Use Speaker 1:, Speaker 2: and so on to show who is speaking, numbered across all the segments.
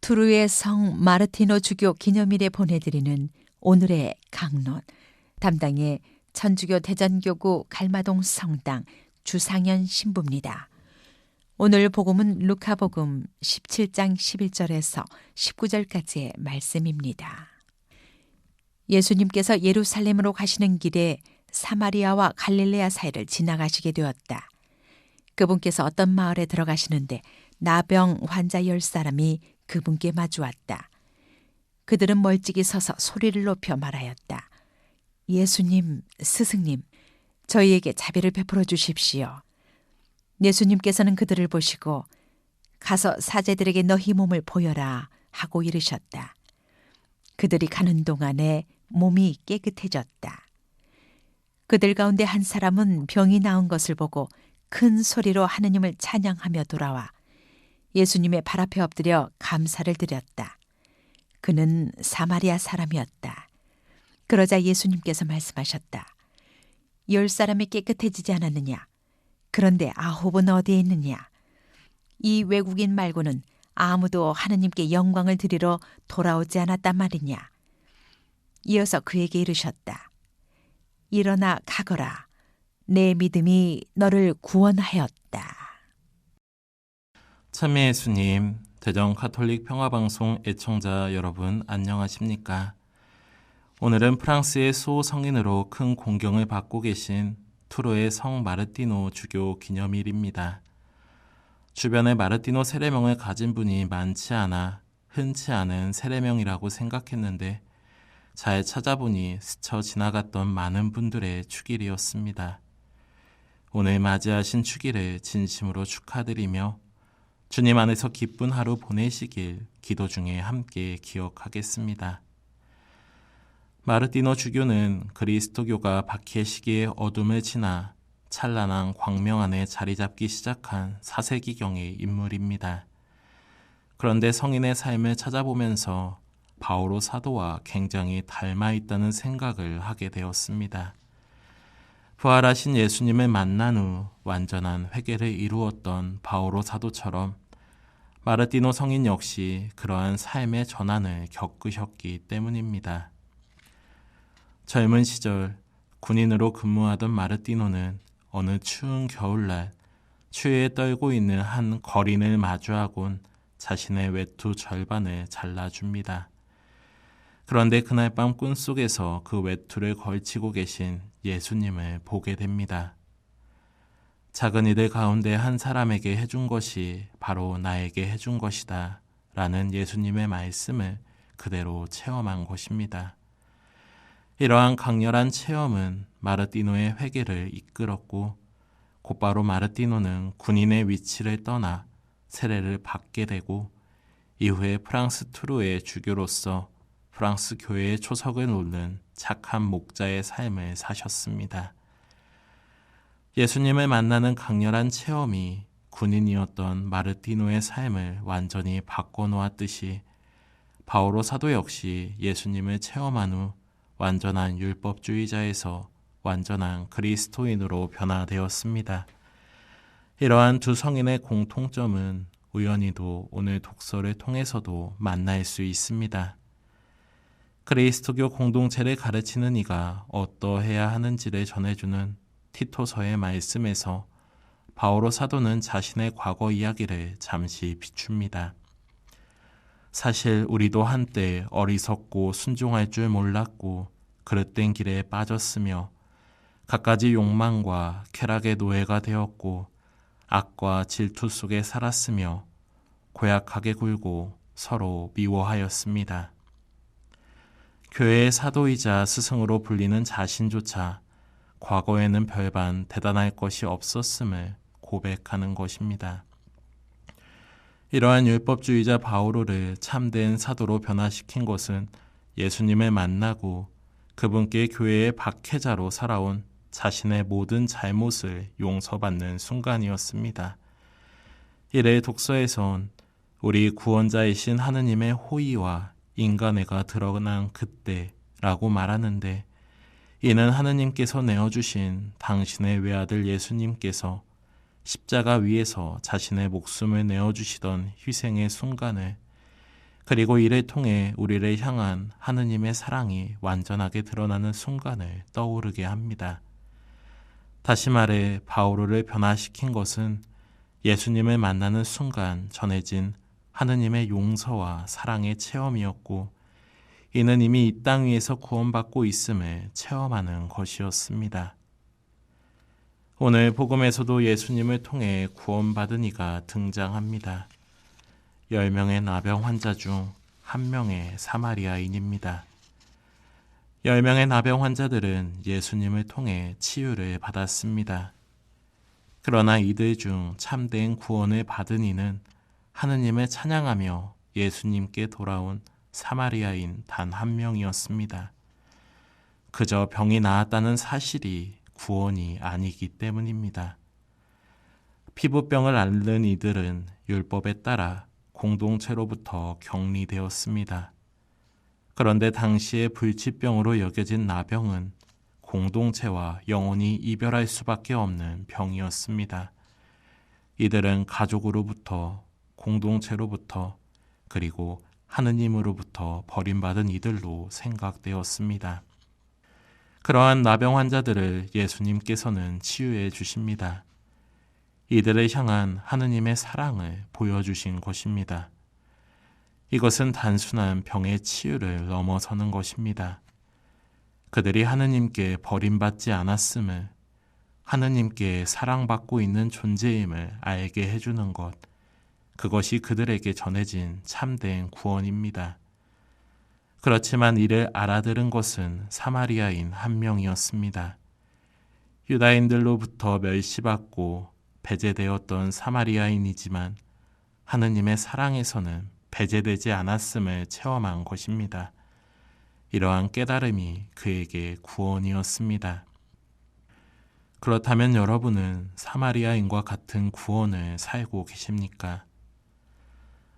Speaker 1: 투르의 성 마르티노 주교 기념일에 보내드리는 오늘의 강론, 담당의 천주교 대전교구 갈마동 성당 주상현 신부입니다. 오늘 복음은 루카복음 17장 11절에서 19절까지의 말씀입니다. 예수님께서 예루살렘으로 가시는 길에 사마리아와 갈릴레아 사이를 지나가시게 되었다. 그분께서 어떤 마을에 들어가시는데 나병 환자 10사람이 그분께 마주왔다. 그들은 멀찍이 서서 소리를 높여 말하였다. 예수님, 스승님, 저희에게 자비를 베풀어 주십시오. 예수님께서는 그들을 보시고 가서 사제들에게 너희 몸을 보여라 하고 이르셨다. 그들이 가는 동안에 몸이 깨끗해졌다. 그들 가운데 한 사람은 병이 나은 것을 보고 큰 소리로 하느님을 찬양하며 돌아와 예수님의 발 앞에 엎드려 감사를 드렸다. 그는 사마리아 사람이었다. 그러자 예수님께서 말씀하셨다. 10사람이 깨끗해지지 않았느냐? 그런데 9은 어디에 있느냐? 이 외국인 말고는 아무도 하느님께 영광을 드리러 돌아오지 않았단 말이냐? 이어서 그에게 이르셨다. 일어나 가거라. 내 믿음이 너를 구원하였다.
Speaker 2: 참여 예수님, 대전 가톨릭 평화방송 애청자 여러분 안녕하십니까? 오늘은 프랑스의 수호성인으로 큰 공경을 받고 계신 투르의 성 마르티노 주교 기념일입니다. 주변에 마르티노 세례명을 가진 분이 많지 않아 흔치 않은 세례명이라고 생각했는데 잘 찾아보니 스쳐 지나갔던 많은 분들의 축일이었습니다. 오늘 맞이하신 축일을 진심으로 축하드리며 주님 안에서 기쁜 하루 보내시길 기도 중에 함께 기억하겠습니다. 마르티노 주교는 그리스도교가 박해 시기의 어둠을 지나 찬란한 광명 안에 자리 잡기 시작한 4세기경의 인물입니다. 그런데 성인의 삶을 찾아보면서 바오로 사도와 굉장히 닮아 있다는 생각을 하게 되었습니다. 부활하신 예수님을 만난 후 완전한 회개를 이루었던 바오로 사도처럼 마르티노 성인 역시 그러한 삶의 전환을 겪으셨기 때문입니다. 젊은 시절 군인으로 근무하던 마르티노는 어느 추운 겨울날 추위에 떨고 있는 한 거린을 마주하곤 자신의 외투 절반을 잘라줍니다. 그런데 그날 밤 꿈속에서 그 외투를 걸치고 계신 예수님을 보게 됩니다. 작은 이들 가운데 한 사람에게 해준 것이 바로 나에게 해준 것이다 라는 예수님의 말씀을 그대로 체험한 것입니다. 이러한 강렬한 체험은 마르티노의 회개를 이끌었고 곧바로 마르티노는 군인의 위치를 떠나 세례를 받게 되고 이후에 프랑스 투르의 주교로서 프랑스 교회의 초석을 놓는 착한 목자의 삶을 사셨습니다. 예수님을 만나는 강렬한 체험이 군인이었던 마르티노의 삶을 완전히 바꿔놓았듯이 바오로 사도 역시 예수님을 체험한 후 완전한 율법주의자에서 완전한 그리스도인으로 변화되었습니다. 이러한 두 성인의 공통점은 우연히도 오늘 독서를 통해서도 만날 수 있습니다. 그리스도교 공동체를 가르치는 이가 어떠해야 하는지를 전해주는 티토서의 말씀에서 바오로 사도는 자신의 과거 이야기를 잠시 비춥니다. 사실 우리도 한때 어리석고 순종할 줄 몰랐고 그릇된 길에 빠졌으며 갖가지 욕망과 쾌락의 노예가 되었고 악과 질투 속에 살았으며 고약하게 굴고 서로 미워하였습니다. 교회의 사도이자 스승으로 불리는 자신조차 과거에는 별반 대단할 것이 없었음을 고백하는 것입니다. 이러한 율법주의자 바오로를 참된 사도로 변화시킨 것은 예수님을 만나고 그분께 교회의 박해자로 살아온 자신의 모든 잘못을 용서받는 순간이었습니다. 이래 독서에선 우리 구원자이신 하느님의 호의와 인간애가 드러난 그때라고 말하는데 이는 하느님께서 내어주신 당신의 외아들 예수님께서 십자가 위에서 자신의 목숨을 내어주시던 희생의 순간을 그리고 이를 통해 우리를 향한 하느님의 사랑이 완전하게 드러나는 순간을 떠오르게 합니다. 다시 말해 바오로를 변화시킨 것은 예수님을 만나는 순간 전해진 하느님의 용서와 사랑의 체험이었고, 이는 이미 이 땅 위에서 구원받고 있음을 체험하는 것이었습니다. 오늘 복음에서도 예수님을 통해 구원받은 이가 등장합니다. 10명의 나병 환자 중 1명의 사마리아인입니다. 10명의 나병 환자들은 예수님을 통해 치유를 받았습니다. 그러나 이들 중 참된 구원을 받은 이는 하느님을 찬양하며 예수님께 돌아온 사마리아인 단 1명이었습니다. 그저 병이 나았다는 사실이 구원이 아니기 때문입니다. 피부병을 앓는 이들은 율법에 따라 공동체로부터 격리되었습니다. 그런데 당시의 불치병으로 여겨진 나병은 공동체와 영원히 이별할 수밖에 없는 병이었습니다. 이들은 가족으로부터, 공동체로부터, 그리고 하느님으로부터 버림받은 이들로 생각되었습니다. 그러한 나병 환자들을 예수님께서는 치유해 주십니다. 이들을 향한 하느님의 사랑을 보여주신 것입니다. 이것은 단순한 병의 치유를 넘어서는 것입니다. 그들이 하느님께 버림받지 않았음을, 하느님께 사랑받고 있는 존재임을 알게 해주는 것, 그것이 그들에게 전해진 참된 구원입니다. 그렇지만 이를 알아들은 것은 사마리아인 1명이었습니다. 유다인들로부터 멸시받고 배제되었던 사마리아인이지만 하느님의 사랑에서는 배제되지 않았음을 체험한 것입니다. 이러한 깨달음이 그에게 구원이었습니다. 그렇다면 여러분은 사마리아인과 같은 구원을 살고 계십니까?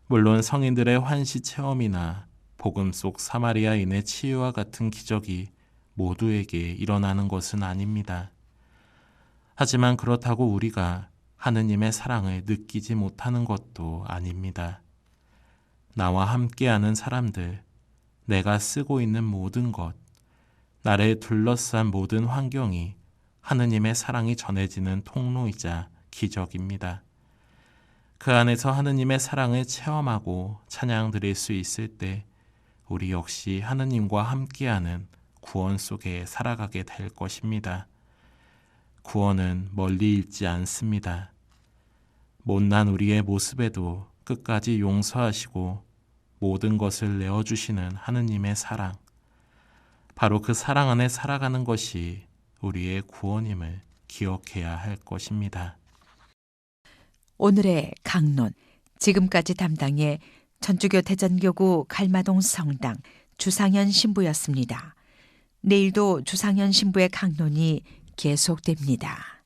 Speaker 2: 물론 성인들의 환시 체험이나 복음 속 사마리아인의 치유와 같은 기적이 모두에게 일어나는 것은 아닙니다. 하지만 그렇다고 우리가 하느님의 사랑을 느끼지 못하는 것도 아닙니다. 나와 함께하는 사람들, 내가 쓰고 있는 모든 것, 나를 둘러싼 모든 환경이 하느님의 사랑이 전해지는 통로이자 기적입니다. 그 안에서 하느님의 사랑을 체험하고 찬양 드릴 수 있을 때 우리 역시 하느님과 함께하는 구원 속에 살아가게 될 것입니다. 구원은 멀리 있지 않습니다. 못난 우리의 모습에도 끝까지 용서하시고 모든 것을 내어주시는 하느님의 사랑, 바로 그 사랑 안에 살아가는 것이 우리의 구원임을 기억해야 할 것입니다.
Speaker 1: 오늘의 강론, 지금까지 담당의 천주교 대전교구 갈마동 성당 주상현 신부였습니다. 내일도 주상현 신부의 강론이 계속됩니다.